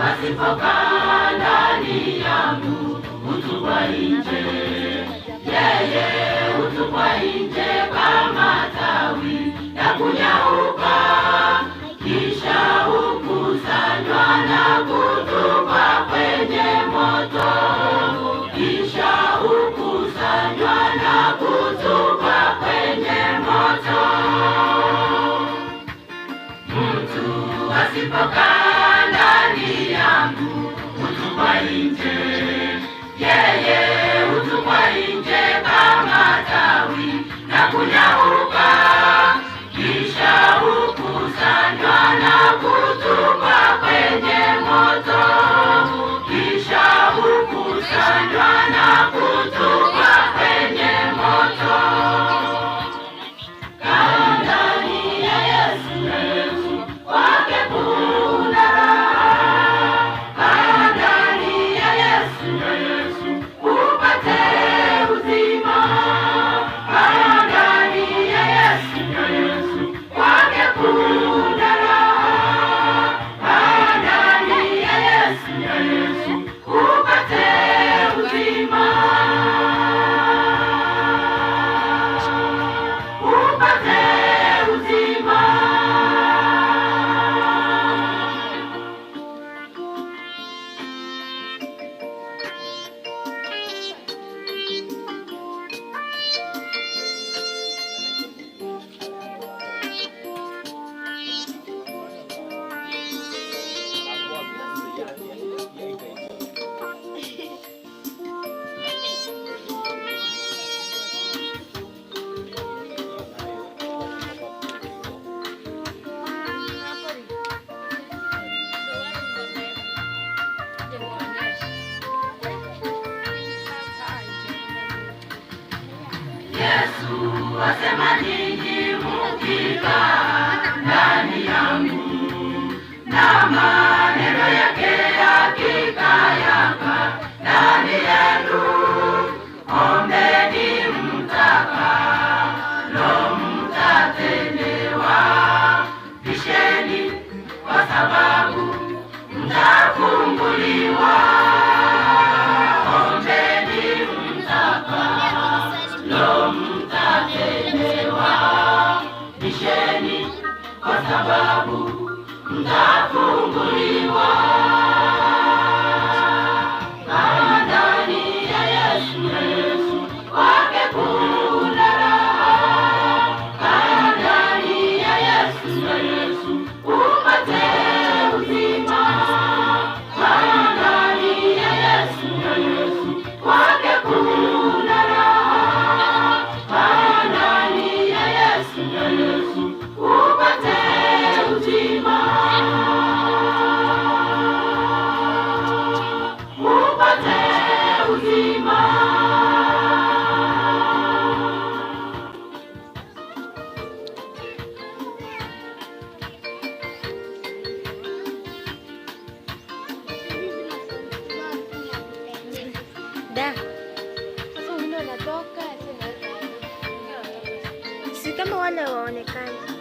asipokaa ndani yangu hutupwa nje. Yeye hutupwa nje kama tawi na kunyauka, kisha hukusanywa na kutupwa kwenye moto. Kisha hukusanywa na kutupwa kwenye moto. Mtu asipokaa ndani yangu hutupwa nje. Yeye hutupwa nje kama tawi na kunyauka, kisha hukusanywa na kutupwa kwenye moto. Kisha hukusanywa na kutupwa kwenye moto. Kaa ndani ya Yesu, kwake kuna raha. Kaa ndani ya Yesu, upate uzima. Kaa ndani ya Yesu, kwake kuna raha. Kaa ndani ya Yesu, upate uzima. Upate uzima. Yesu asema ninyi mkikaa ndani yangu na maneno yake yakikaa ndani yenu, ombeni mtakalo mtatendewa. Bisheni kwa sababu mtafunguliwa. Ombeni mtakalo mtatendewa. Bisheni kwa sababu mtafunguliwa. Kaa ndani ya Yesu, kwake kuna raha. Kaa ndani ya Yesu, upate uzima. Kaa ndani ya Yesu, kwake kuna raha. Kaa ndani ya Yesu, upate uzima. Upate uzima. Da. Sasa ndio natoka tena. Si kama wale waonekana.